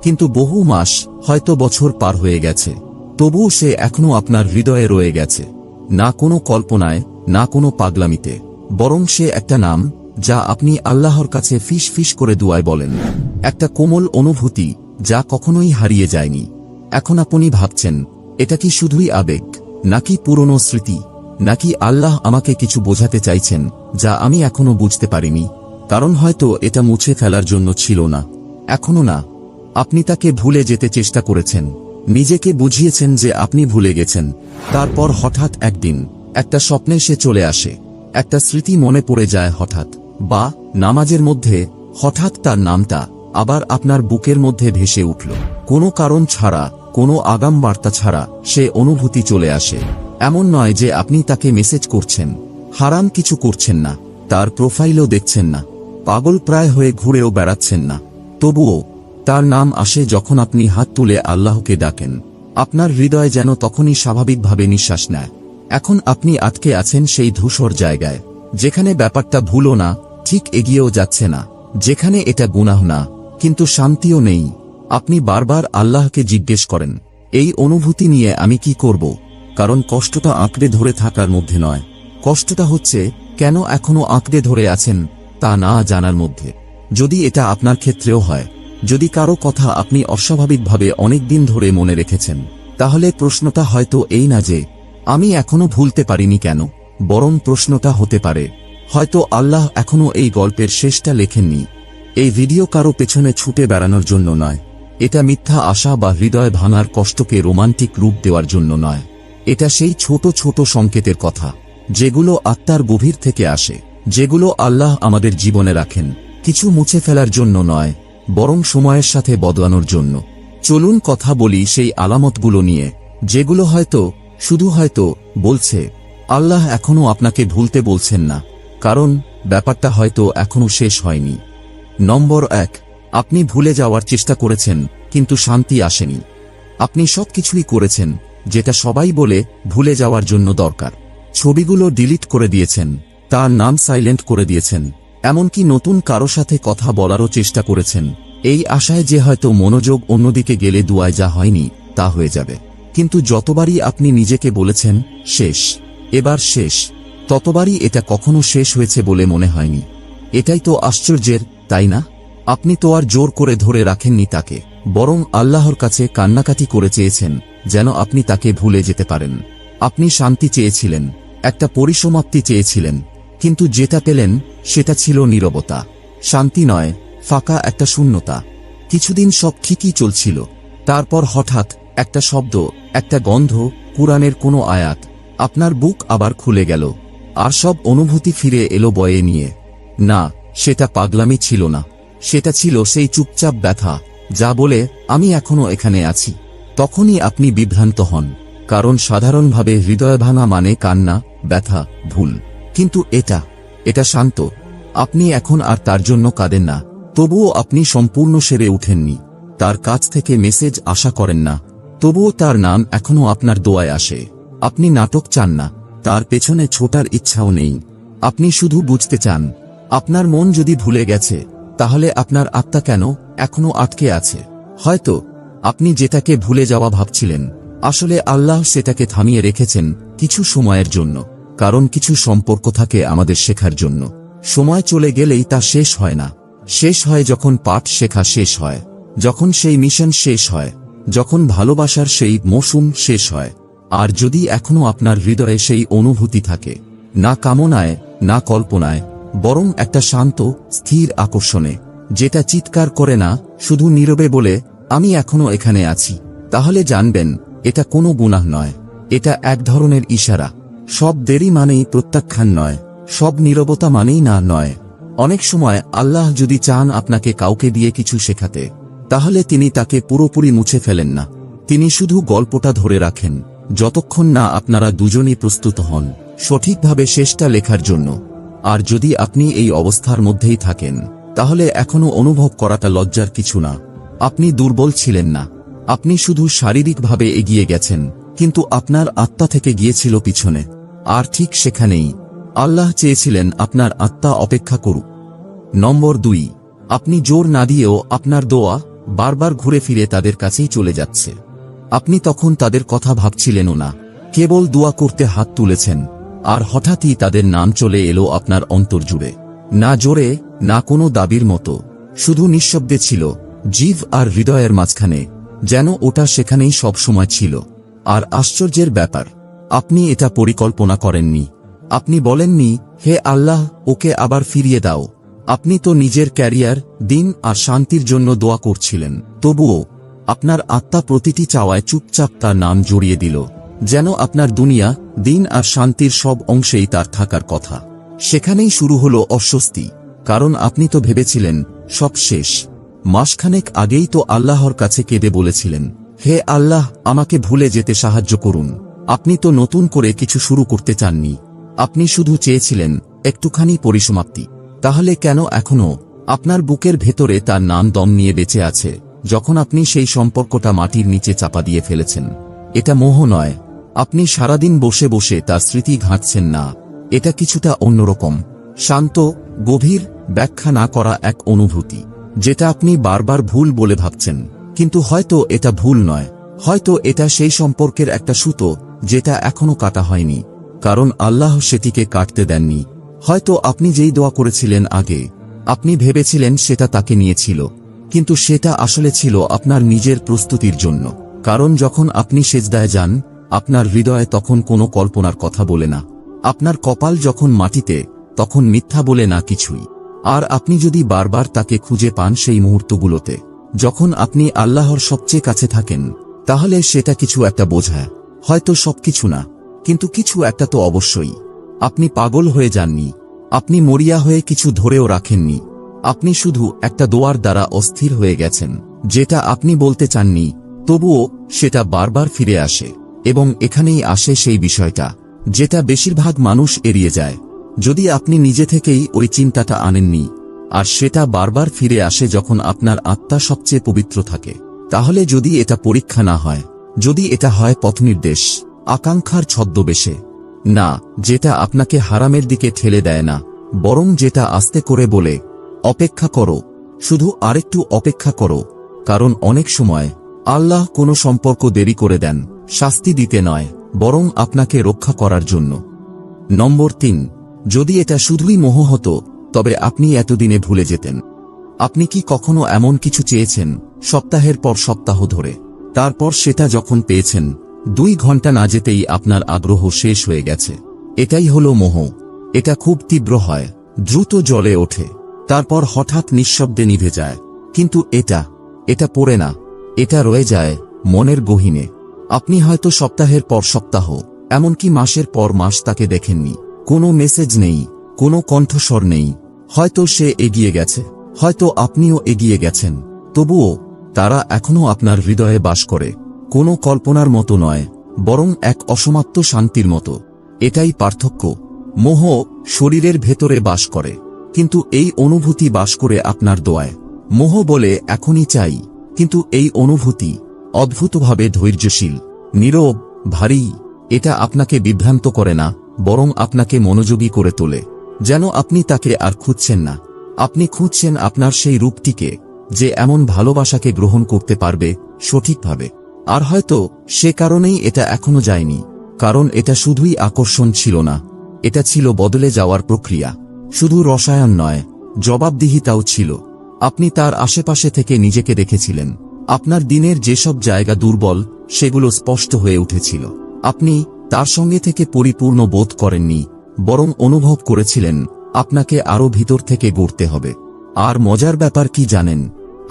[SPEAKER 1] কিন্তু বহু মাস, হয়তো বছর পার হয়ে গেছে, তবুও সে এখনো আপনার হৃদয়ে রয়ে গেছে। না কোনো কল্পনায়, না কোনো পাগলামিতে, বরং সে একটা নাম যা আপনি আল্লাহর কাছে ফিস ফিস করে দুয়ায় বলেন, একটা কোমল অনুভূতি যা কখনোই হারিয়ে যায়নি। এখন আপনি ভাবছেন, এটা কি শুধুই আবেগ, নাকি পুরনো স্মৃতি, নাকি আল্লাহ আমাকে কিছু বোঝাতে চাইছেন যা আমি এখনো বুঝতে পারিনি? কারণ হয়তো এটা মুছে ফেলার জন্য ছিল না, এখনো না। আপনি তাকে ভুলে যেতে চেষ্টা করেছেন, নিজেকে বুঝিয়েছেন যে আপনি ভুলে গেছেন, তারপর হঠাৎ একদিন একটা স্বপ্নে সে চলে আসে, একটা স্মৃতি মনে পড়ে যায় হঠাৎ, বা নামাজের মধ্যে হঠাৎ তার নামটা আবার আপনার বুকের মধ্যে ভেসে উঠল। কোনো কারণ ছাড়া, কোনো আগাম বার্তা ছাড়া সে অনুভূতি চলে আসে। এমন নয় যে আপনি তাকে মেসেজ করছেন, হারাম কিছু করছেন না, তার প্রোফাইলও দেখছেন না, পাগল প্রায় হয়ে ঘুরেও বেড়াচ্ছেন না, তবুও তার নাম আসে যখন আপনি হাত তুলে আল্লাহকে ডাকেন। আপনার হৃদয় যেন তখনই স্বাভাবিকভাবে নিঃশ্বাস নেয়। এখন আপনি আটকে আছেন সেই ধূসর জায়গায়, যেখানে ব্যাপারটা ভুলও না, ঠিক এগিয়েও যাচ্ছে না, যেখানে এটা গুনাহ না, কিন্তু শান্তিও নেই। আপনি বারবার আল্লাহকে জিজ্ঞেস করেন, এই অনুভূতি নিয়ে আমি কি করব? কারণ কষ্টটা আঁকড়ে ধরে থাকার মধ্যে নয়, কষ্টটা হচ্ছে কেন এখনো আঁকড়ে ধরে আছেন তা না জানার মধ্যে। যদি এটা আপনার ক্ষেত্রেও হয়, যদি কারো কথা আপনি অস্বাভাবিকভাবে অনেকদিন ধরে মনে রেখেছেন, তাহলে প্রশ্নটা হয়তো এই না যে আমি এখনো ভুলতে পারিনি কেন, বরং প্রশ্নটা হতে পারে, হয়তো আল্লাহ এখনো এই গল্পের শেষটা লেখেননি। এই ভিডিও কারো পেছনে ছুটে বেড়ানোর জন্য নয়, এটা মিথ্যা আশা বা হৃদয় ভাঙার কষ্টকে রোমান্টিক রূপ দেওয়ার জন্য নয়। এটা সেই ছোট ছোট সংকেতের কথা, যেগুলো আত্মার গভীর থেকে আসে, যেগুলো আল্লাহ আমাদের জীবনে রাখেন, কিছু মুছে ফেলার জন্য নয়, বরং সময়ের সাথে বদলানোর জন্য। চলুন কথা বলি সেই আলামতগুলো নিয়ে, যেগুলো হয়তো, শুধু হয়তো, বলছে আল্লাহ এখনো আপনাকে ভুলতে বলছেন না, কারণ ব্যাপারটা হয়তো এখনো শেষ হয়নি। নম্বর 1, আপনি ভুলে যাওয়ার চেষ্টা করেছেন কিন্তু শান্তি আসেনি। আপনি সবকিছুই করেছেন যেটা সবাই বলে ভুলে যাওয়ার জন্য দরকার। ছবিগুলো ডিলিট করে দিয়েছেন, তার নাম সাইলেন্ট করে দিয়েছেন, এমনকি নতুন কারো সাথে কথা বলারও চেষ্টা করেছেন, এই আশায় যে হয়তো মনোযোগ অন্যদিকে গেলে দুয়ায় যা হয়নি তা হয়ে যাবে। কিন্তু যতবারই আপনি নিজেকে বলেছেন শেষ, এবার শেষ, ততবারই এটা কখনো শেষ হয়েছে বলে মনে হয়নি। এটাই তো আশ্চর্যের, তাই না? আপনি তো আর জোর করে ধরে রাখেননি তাকে, বরং আল্লাহর কাছে কান্নাকাটি করে চেয়েছেন যেন আপনি তাকে ভুলে যেতে পারেন। আপনি শান্তি চেয়েছিলেন, একটা পরিসমাপ্তি চেয়েছিলেন, কিন্তু যেটা পেলেন সেটা ছিল নীরবতা। শান্তি নয়, ফাঁকা একটা শূন্যতা। কিছুদিন সব ঠিকই চলছিল, তারপর হঠাৎ একটা শব্দ, একটা গন্ধ, কুরআনের কোনো আয়াত, আপনার বুক আবার খুলে গেল, আর সব অনুভূতি ফিরে এলো বয়ে নিয়ে। না, সেটা পাগলামি ছিল না, সেটা ছিল সেই চুপচাপ ব্যথা যা বলে আমি এখনো এখানে আছি। তখনই আপনি বিভ্রান্ত হন, কারণ সাধারণভাবে হৃদয় ভাঙা মানে কান্না, ব্যথা, ভুল। কিন্তু এটা শান্ত। আপনি এখন আর তার জন্য কাঁদেন না, তবুও আপনি সম্পূর্ণ সেরে উঠেননি। তার কাছ থেকে মেসেজ আশা করেন না, তবুও তার নাম এখনো আপনার দোয়ায় আসে। আপনি নাটক চান না, তার পেছনে ছোটার ইচ্ছাও নেই। আপনি শুধু বুঝতে চান, আপনার মন যদি ভুলে গেছে, তাহলে আপনার আত্মা কেন এখনো আটকে আছে? হয়তো আপনি যেটাকে ভুলে যাওয়া ভাবছিলেন, আসলে আল্লাহ সেটাকে থামিয়ে রেখেছেন কিছু সময়ের জন্য। কারণ কিছু সম্পর্ক থাকে আমাদের শেখার জন্য। সময় চলে গেলেই তা শেষ হয় না। শেষ হয় যখন পাঠ শেখা শেষ হয়, যখন সেই মিশন শেষ হয়, যখন ভালোবাসার সেই মৌসুম শেষ হয়। আর যদি এখনো আপনার হৃদয়ে সেই অনুভূতি থাকে, না কামনায়, না কল্পনায়, বরং একটা শান্ত, স্থির আকর্ষণে, যেটা চিৎকার করে না, শুধু নীরবে বলে আমি এখনো এখানে আছি, তাহলে জানবেন এটা কোনো গুনাহ নয়, এটা এক ধরনের ইশারা। সব দেরি মানেই প্রত্যাখ্যান নয়, সব নীরবতা মানেই না নয়। অনেক সময় আল্লাহ যদি চান আপনাকে কাউকে দিয়ে কিছু শেখাতে, তাহলে তিনি তাকে পুরোপুরি মুছে ফেলেন না। তিনি শুধু গল্পটা ধরে রাখেন, যতক্ষণ না আপনারা দুজনই প্রস্তুত হন সঠিকভাবে শেষটা লেখার জন্য। আর যদি আপনি এই অবস্থার মধ্যেই থাকেন, তাহলে এখনো অনুভব করাটা লজ্জার কিছু না। আপনি দুর্বল ছিলেন না, আপনি শুধু শারীরিকভাবে এগিয়ে গেছেন, কিন্তু আপনার আত্মা থেকে গিয়েছিল পিছনে। আর ঠিক সেখানেই আল্লাহ চেয়েছিলেন আপনার আত্মা অপেক্ষা করুক। নম্বর 2, আপনি জোর না দিয়েও আপনার দোয়া বারবার ঘুরে ফিরে তাদের কাছেই চলে যাচ্ছে। আপনি তখন তাদের কথা ভাবছিলেনও না, কেবল দোয়া করতে হাত তুলেছেন, আর হঠাৎই তাদের নাম চলে এলো আপনার অন্তর জুড়ে। না জোরে, না কোনো দাবির মতো, শুধু নিঃশব্দে ছিল, জিভ আর হৃদয়ের মাঝখানে, যেন ওটা সেখানেই সব সময় ছিল। আর আশ্চর্যের ব্যাপার, আপনি এটা পরিকল্পনা করেননি। আপনি বলেননি, হে আল্লাহ, ওকে আবার ফিরিয়ে দাও। আপনি তো নিজের ক্যারিয়ার, দিন আর শান্তির জন্য দোয়া করছিলেন। তবুও আপনার আত্মা প্রতিটি চাওয়ায় চুপচাপ তার নাম জড়িয়ে দিল, যেন আপনার দুনিয়া, দিন আর শান্তির সব অংশেই তার থাকার কথা। সেখানেই শুরু হলো অস্বস্তি, কারণ আপনি তো ভেবেছিলেন সব শেষ। মাসখানেক আগেই তো আল্লাহর কাছে কেঁদে বলেছিলেন, হে আল্লাহ, আমাকে ভুলে যেতে সাহায্য করুন। আপনি তো নতুন করে কিছু শুরু করতে চাননি, আপনি শুধু চেয়েছিলেন একটুখানি পরিসমাপ্তি। তাহলে কেন এখনো আপনার বুকের ভেতরে তার নাম দম নিয়ে বেঁচে আছে, যখন আপনি সেই সম্পর্কটা মাটির নিচে চাপা দিয়ে ফেলেছেন? এটা মোহ নয়, আপনি সারাদিন বসে বসে তার স্মৃতি ঘাঁটছেন না। এটা কিছুটা অন্যরকম, শান্ত, গভীর, ব্যাখ্যা না করা এক অনুভূতি, যেটা আপনি বারবার ভুল বলে ভাবছেন। কিন্তু হয়তো এটা ভুল নয়, হয়তো এটা সেই সম্পর্কের একটা সুতো যেটা এখনো কাটা হয়নি, কারণ আল্লাহ সেটিকে কাটতে দেননি। হয়তো আপনি যেই দোয়া করেছিলেন আগে, আপনি ভেবেছিলেন সেটা তাকে নিয়েছিল, কিন্তু সেটা আসলে ছিল আপনার নিজের প্রস্তুতির জন্য। কারণ যখন আপনি সেজদায় যান, আপনার হৃদয়ে তখন কোনো কল্পনার কথা বলে না। আপনার কপাল যখন মাটিতে, তখন মিথ্যা বলে না কিছুই। আর আপনি যদি বারবার তাকে খুঁজে পান সেই মুহূর্তগুলোতে, যখন আপনি আল্লাহর সবচেয়ে কাছে থাকেন, তাহলে সেটা কিছু একটা বোঝায়। হয়তো সবকিছু না, কিন্তু কিছু একটা তো অবশ্যই। আপনি পাগল হয়ে যাননি, আপনি মরিয়া হয়ে কিছু ধরেও রাখেননি। আপনি শুধু একটা দোয়ার দ্বারা অস্থির হয়ে গেছেন, যেটা আপনি বলতে চাননি, তবুও সেটা বারবার ফিরে আসে। এবং এখানেই আসে সেই বিষয়টা যেটা বেশিরভাগ মানুষ এড়িয়ে যায়। যদি আপনি নিজে থেকেই ওই চিন্তাটা আনেননি, আর সেটা বারবার ফিরে আসে যখন আপনার আত্মা সবচেয়ে পবিত্র থাকে, তাহলে যদি এটা পরীক্ষা না হয়, যদি এটা হয় পথনির্দেশ, আকাঙ্ক্ষার ছদ্মবেশে, না যেটা আপনাকে হারামের দিকে ঠেলে দেয় না, বরং যেটা আস্তে করে বলে, অপেক্ষা করো, শুধু আরেকটু অপেক্ষা করো। কারণ অনেক সময় আল্লাহ কোনো সম্পর্ক দেরি করে দেন শাস্তি দিতে নয়, বরং আপনাকে রক্ষা করার জন্য। নম্বর 3, যদি এটা শুধুই মোহ হতো, তবে আপনি এতদিনে ভুলে যেতেন। আপনি কি কখনো এমন কিছু চেয়েছেন সপ্তাহের পর সপ্তাহ ধরে, তারপর সেটা যখন পেয়েছেন 2 ঘন্টা না যেতেই আপনার আগ্রহ শেষ হয়ে গেছে? এটাই হলো মোহ। এটা খুব তীব্র হয়, দ্রুত জ্বলে ওঠে, তারপর হঠাৎ নিঃশব্দে নিভে যায়। কিন্তু এটা পড়ে না, এটা রয়ে যায় মনের গহীনে। আপনি হয়তো সপ্তাহের পর সপ্তাহ, এমনকি মাসের পর মাস তাকে দেখেননি। কোনো মেসেজ নেই, কোনো কণ্ঠস্বর নেই। হয়তো সে এগিয়ে গেছে, হয়তো আপনিও এগিয়ে গেছেন, তবুও তারা এখনো আপনার হৃদয়ে বাস করে। কোনো কল্পনার মতো নয়, বরং এক অসমাপ্ত শান্তির মতো। এটাই পার্থক্য। মোহ শরীরের ভেতরে বাস করে, কিন্তু এই অনুভূতি বাস করে আপনার দোয়ায়। মোহ বলে এখনই চাই, কিন্তু এই অনুভূতি অদ্ভুতভাবে ধৈর্যশীল, নীরব, ভারী। এটা আপনাকে বিভ্রান্ত করে না, বরং আপনাকে মনোযোগী করে তোলে। যেন আপনি তাকে আর খুঁজছেন না, আপনি খুঁজছেন আপনার সেই রূপটিকে, যে এমন ভালোবাসাকে গ্রহণ করতে পারবে সঠিকভাবে। আর হয়তো সে কারণেই এটা এখনো যায়নি, কারণ এটা শুধুই আকর্ষণ ছিল না, এটা ছিল বদলে যাওয়ার প্রক্রিয়া। শুধু রসায়ন নয়, জবাবদিহিতাও ছিল। আপনি তার আশেপাশে থেকে নিজেকে দেখেছিলেন। আপনার দিনের যেসব জায়গা দুর্বল, সেগুলো স্পষ্ট হয়ে উঠেছিল। আপনি তার সঙ্গে থেকে পরিপূর্ণ বোধ করেননি, বরং অনুভব করেছিলেন আপনাকে আরো ভিতর থেকে গড়তে হবে। আর মজার ব্যাপার কি জানেন?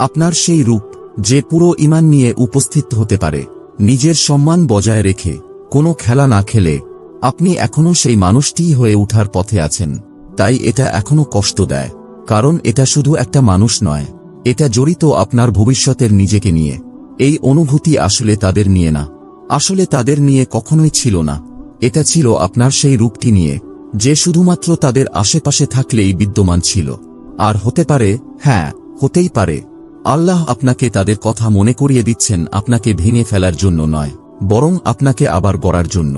[SPEAKER 1] আপনার সেই রূপ, যে পুরো ঈমান নিয়ে উপস্থিত হতে পারে, নিজের সম্মান বজায় রেখে, কোনো খেলা না খেলে, আপনি এখনো সেই মানুষটিই হয়ে ওঠার পথে আছেন। তাই এটা এখনো কষ্ট দেয়, কারণ এটা শুধু একটা মানুষ নয়, এটা জড়িত আপনার ভবিষ্যতের নিজেকে নিয়ে। এই অনুভূতি আসলে তাদের নিয়ে না, আসলে তাদের নিয়ে কখনোই ছিল না। এটা ছিল আপনার সেই রূপটি নিয়ে, যে শুধুমাত্র তাদের আশেপাশে থাকলেই বিদ্যমান ছিল। আর হতে পারে, হ্যাঁ, হতেই পারে, আল্লাহ আপনাকে তাদের কথা মনে করিয়ে দিচ্ছেন, আপনাকে ভেঙে ফেলার জন্য নয়, বরং আপনাকে আবার গড়ার জন্য।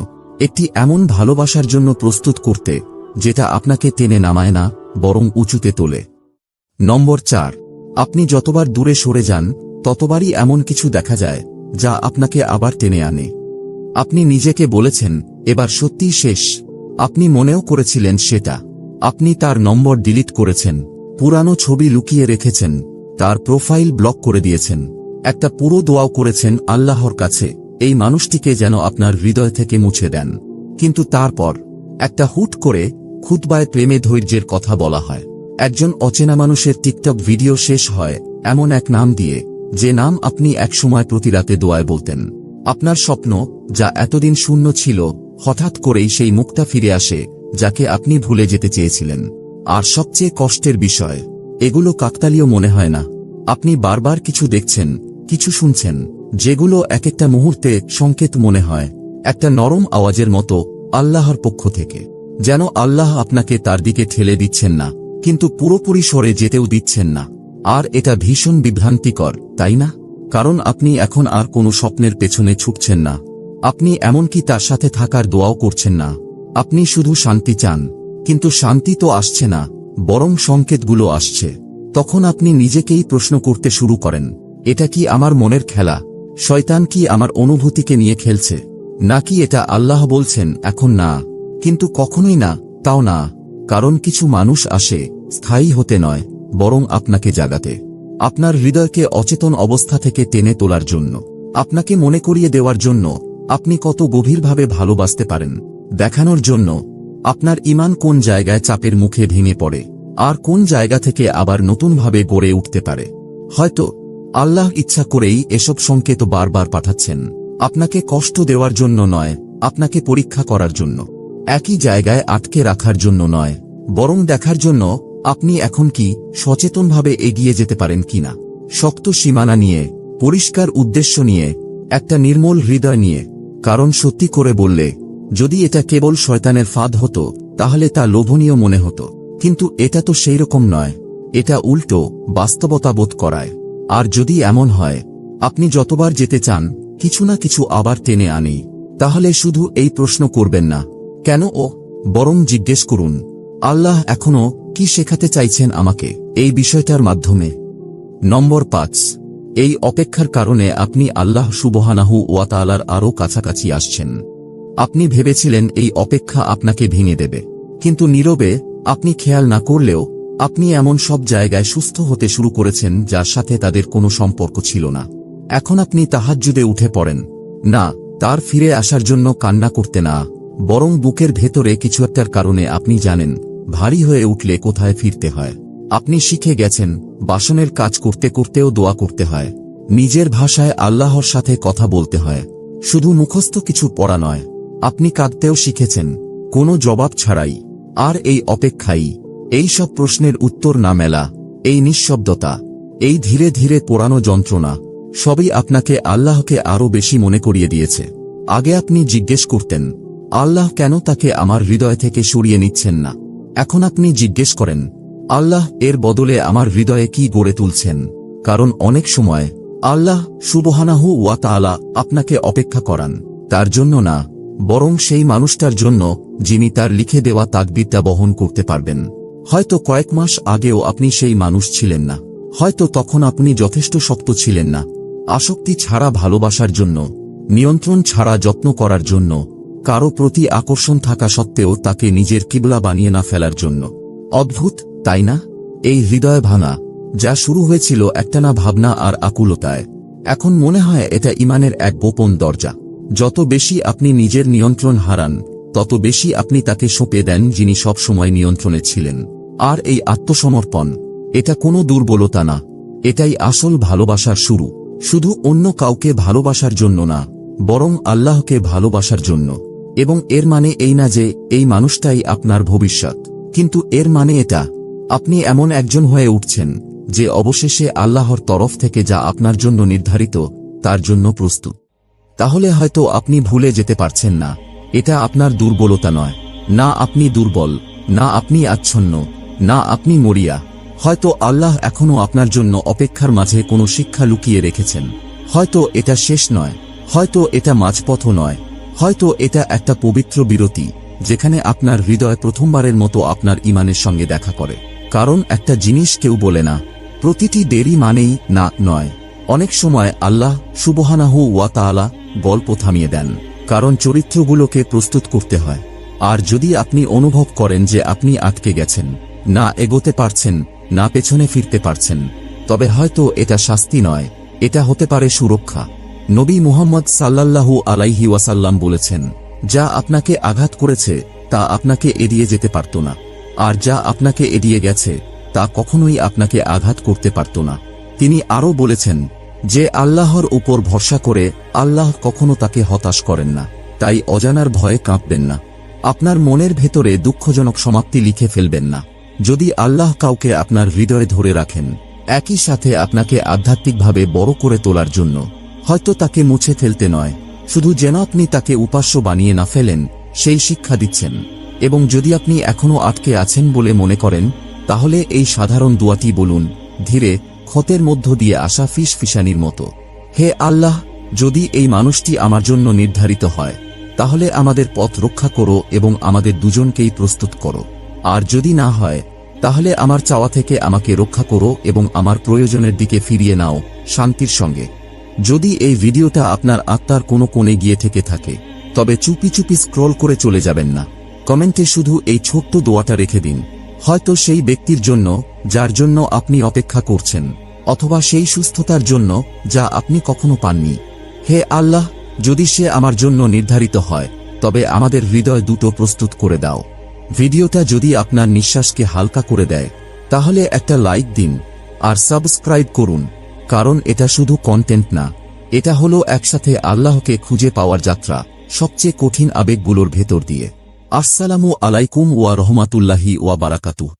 [SPEAKER 1] একটি এমন ভালোবাসার জন্য প্রস্তুত করতে, যেটা আপনাকে টেনে নামায় না, বরং উঁচুতে তোলে। নম্বর 4, আপনি যতবার দূরে সরে যান, ততবারই এমন কিছু দেখা যায়, যা আপনাকে আবার টেনে আনে। আপনি নিজেকে বলেছেন, এবার সত্যিই শেষ। আপনি মনেও করেছিলেন সেটা। আপনি তার নম্বর ডিলিট করেছেন, পুরানো ছবি লুকিয়ে রেখেছেন, তার প্রোফাইল ব্লক করে দিয়েছেন। একটা পুরো দোয়াও করেছেন আল্লাহর কাছে, এই মানুষটিকে যেন আপনার হৃদয় থেকে মুছে দেন। কিন্তু তারপর একটা হুট করে খুতবায় প্রেমে ধৈর্যের কথা বলা হয়। একজন অচেনা মানুষের টিকটক ভিডিও শেষ হয় এমন এক নাম দিয়ে, যে নাম আপনি একসময় প্রতি রাতে দোয়ায় বলতেন। আপনার স্বপ্ন, যা এতদিন শূন্য ছিল, হঠাৎ করেই সেই মুখটা ফিরে আসে, যাকে আপনি ভুলে যেতে চেয়েছিলেন। আর সবচেয়ে কষ্টের বিষয়, এগুলো কাকতালীয় মনে হয় না। আপনি বারবার কিছু দেখছেন, কিছু শুনছেন, যেগুলো এক একটা মুহূর্তে সংকেত মনে হয়, একটা নরম আওয়াজের মতো, আল্লাহর পক্ষ থেকে। যেন আল্লাহ আপনাকে তার দিকে ঠেলে দিচ্ছেন না, কিন্তু পুরোপুরি সরে যেতেও দিচ্ছেন না। আর এটা ভীষণ বিভ্রান্তিকর, তাই না? কারণ আপনি এখন আর কোনো স্বপ্নের পেছনে ছুটছেন না, আপনি এমনকি তার সাথে থাকার দোয়াও করছেন না। আপনি শুধু শান্তি চান, কিন্তু শান্তি তো আসছে না, বরং সংকেতগুলো আসছে। তখন আপনি নিজেকেই প্রশ্ন করতে শুরু করেন, এটা কি আমার মনের খেলা? শয়তান কি আমার অনুভূতিকে নিয়ে খেলছে? নাকি এটা আল্লাহ বলছেন এখন না? কিন্তু কখনোই না, তাও না। কারণ কিছু মানুষ আসে স্থায়ী হতে নয়, বরং আপনাকে জাগাতে, আপনার হৃদয়কে অচেতন অবস্থা থেকে টেনে তোলার জন্য, আপনাকে মনে করিয়ে দেওয়ার জন্য আপনি কত গভীরভাবে ভালোবাসতে পারেন, দেখানোর জন্য আপনার ঈমান কোন জায়গায় চাপের মুখে ভেঙে পড়ে, আর কোন জায়গা থেকে আবার নতুনভাবে গড়ে উঠতে পারে। হয়তো আল্লাহ ইচ্ছা করেই এসব সংকেত বারবার পাঠাচ্ছেন, আপনাকে কষ্ট দেওয়ার জন্য নয়, আপনাকে পরীক্ষা করার জন্য। একই জায়গায় আটকে রাখার জন্য নয়, বরং দেখার জন্য আপনি এখন কি সচেতনভাবে এগিয়ে যেতে পারেন কিনা। শক্ত সীমানা নিয়ে, পরিষ্কার উদ্দেশ্য নিয়ে, একটা নির্মল হৃদয় নিয়ে। কারণ সত্যি করে বললে, যদি এটা কেবল শয়তানের ফাঁদ হতো, তাহলে তা লোভনীয় মনে হতো। কিন্তু এটা তো সেই রকম নয়, এটা উল্টো বাস্তবতা বোধ করায়। আর যদি এমন হয়, আপনি যতবার যেতে চান, কিছু না কিছু আবার টেনে আনে, তাহলে শুধু এই প্রশ্ন করবেন না, কেন ও? বরং জিজ্ঞেস করুন, আল্লাহ এখনো কি শেখাতে চাইছেন আমাকে এই বিষয়টার মাধ্যমে? নম্বর 5, এই অপেক্ষার কারণে আপনি আল্লাহ সুবহানাহু ওয়া তাআলার আরও কাছাকাছি আসছেন। আপনি ভেবেছিলেন এই অপেক্ষা আপনাকে ভেঙে দেবে, কিন্তু নীরবে, আপনি খেয়াল না করলেও, আপনি এমন সব জায়গায় সুস্থ হতে শুরু করেছেন যার সাথে তাদের কোনো সম্পর্ক ছিল না। এখন আপনি তাহাজ্জুদে উঠে পড়েন না তার ফিরে আসার জন্য কান্না করতে না, বরং বুকের ভেতরে কিছু একটার কারণে আপনি জানেন ভারী হয়ে উঠলে কোথায় ফিরতে হয়। আপনি শিখে গেছেন বাসনের কাজ করতে করতেও দোয়া করতে হয়, নিজের ভাষায় আল্লাহর সাথে কথা বলতে হয়, শুধু মুখস্থ কিছু পড়া নয়। আপনি কাঁদতেও শিখেছেন কোনো জবাব ছাড়াই। আর এই অপেক্ষাই, এই সব প্রশ্নের উত্তর না মেলা, এই নিঃশব্দতা, এই ধীরে ধীরে পোড়ানো যন্ত্রণা সবই আপনাকে আল্লাহকে আরো বেশি মনে করিয়ে দিয়েছে। আগে আপনি জিজ্ঞেস করতেন আল্লাহ কেন তাকে আমার হৃদয় থেকে সরিয়ে নিচ্ছেন না। এখন আপনি জিজ্ঞেস করেন আল্লাহ এর বদলে আমার হৃদয়ে কি গড়ে তুলছেন। কারণ অনেক সময় আল্লাহ সুবহানাহু ওয়া তাআলা আপনাকে অপেক্ষা করান তার জন্য না, বরং সেই মানুষটার জন্য যিনি তার লিখে দেওয়া তাকদীরটা বহন করতে পারবেন। হয়তো কয়েক মাস আগেও আপনি সেই মানুষ ছিলেন না, হয়তো তখন আপনি যথেষ্ট শক্ত ছিলেন না, আসক্তি ছাড়া ভালোবাসার জন্য, নিয়ন্ত্রণ ছাড়া যত্ন করার জন্য, কারো প্রতি আকর্ষণ থাকা সত্ত্বেও তাকে নিজের কিবলা বানিয়ে না ফেলার জন্য। অদ্ভুত তাই না? এই হৃদয় ভাঙা যা শুরু হয়েছিল একটানা ভাবনা আর আকুলতায়, এখন মনে হয় এটা ঈমানের এক গোপন দরজা। যত বেশি আপনি নিজের নিয়ন্ত্রণ হারান তত বেশি আপনি তাকে সঁপে দেন যিনি সব সময় নিয়ন্ত্রণে ছিলেন। আর এই আত্মসমর্পণ, এটা কোনো দুর্বলতা না, এটাই আসল ভালোবাসার শুরু। শুধু অন্য কাউকে ভালোবাসার জন্য না, বরং আল্লাহকে ভালোবাসার জন্য। এবং এর মানে এই না যে এই মানুষটাই আপনার ভবিষ্যৎ, কিন্তু এর মানে এটা আপনি এমন একজন হয়ে উঠছেন যে অবশেষে আল্লাহর তরফ থেকে যা আপনার জন্য নির্ধারিত তার জন্য প্রস্তুত। তাহলে হয়তো আপনি ভুলে যেতে পারছেন না এটা আপনার দুর্বলতা নয়, না আপনি দুর্বল, না আপনি আচ্ছন্ন, না আপনি মরিয়া। হয়তো আল্লাহ এখনো আপনার জন্য অপেক্ষার মাঝে কোনো শিক্ষা লুকিয়ে রেখেছেন। হয়তো এটা শেষ নয়, হয়তো এটা মাঝপথও নয়, হয়তো এটা একটা পবিত্র বিরতি যেখানে আপনার হৃদয় প্রথমবারের মতো আপনার ঈমানের সঙ্গে দেখা করে। কারণ একটা জিনিস কেউ বলে না প্রতিটি দেরি মানেই না নয়। অনেক সময় আল্লাহ সুবহানাহু ওয়া তাআলা গল্প থামিয়ে দেন, কারণ চরিত্রগুলোকে প্রস্তুত করতে হয়। আর যদি আপনি অনুভব করেন যে আপনি আটকে গেছেন, না এগোতে পারছেন, না পেছনে ফিরতে পারছেন, তবে হয়তো এটা শাস্তি নয়, এটা হতে পারে সুরক্ষা। নবী মুহাম্মদ সাল্লাল্লাহু আলাইহি ওয়াসাল্লাম বলেছেন, যা আপনাকে আঘাত করেছে তা আপনাকে এড়িয়ে যেতে পারত না, আর যা আপনাকে এড়িয়ে গেছে তা কখনোই আপনাকে আঘাত করতে পারত না। তিনি আরও বলেছেন, যে আল্লাহর উপর ভরসা করে আল্লাহ কখনো তাকে হতাশ করেন না, তাই অজানার ভয়ে কাঁপবেন না। আপনার মনের ভেতরে দুঃখজনক সমাপ্তি লিখে ফেলবেন না। যদি আল্লাহ কাউকে আপনার হৃদয়ে ধরে রাখেন, একই সাথে আপনাকে আধ্যাত্মিকভাবে বড় করে তোলার জন্য, হয়তো তাকে মুছে ফেলতে নয়, শুধু যেন আপনি তাকে উপাস্য বানিয়ে না ফেলেন সেই শিক্ষা দিচ্ছেন। এবং যদি আপনি এখনো আটকে আছেন বলে মনে করেন, তাহলে এই সাধারণ দোয়াটি বলুন, ধীরে, ক্ষতের মধ্য দিয়ে আসা ফিসফিসানির মতো। হে আল্লাহ, যদি এই মানুষটি আমার জন্য নির্ধারিত হয় তাহলে আমাদের পথ রক্ষা করো এবং আমাদের দুজনকেই প্রস্তুত করো। আর যদি না হয় তাহলে আমার চাওয়া থেকে আমাকে রক্ষা করো এবং আমার প্রয়োজনের দিকে ফিরিয়ে নাও শান্তির সঙ্গে। যদি এই ভিডিওটা আপনার আত্মার কোনো কোণে গিয়ে থেকে থাকে, তবে চুপি চুপি স্ক্রল করে চলে যাবেন না, কমেন্টে শুধু এই ছোট্ট দোয়াটা রেখে দিন। হয়তো সেই ব্যক্তির জন্য যার জন্য আপনি অপেক্ষা করছেন, অথবা সেই সুস্থতার জন্য যা আপনি কখনো পাননি। হে আল্লাহ, যদি সে আমার জন্য নির্ধারিত হয় তবে আমাদের হৃদয় দুটো প্রস্তুত করে দাও। ভিডিওটা যদি আপনার নিঃশ্বাসকে হালকা করে দেয় তাহলে একটা লাইক দিন আর সাবস্ক্রাইব করুন, কারণ এটা শুধু কন্টেন্ট না, এটা হলো একসাথে আল্লাহকে খুঁজে পাওয়ার যাত্রা সবচেয়ে কঠিন আবেগগুলোর ভেতর দিয়ে। আসসালামু আলাইকুম ওয়া রাহমাতুল্লাহি ওয়া বারাকাতুহু।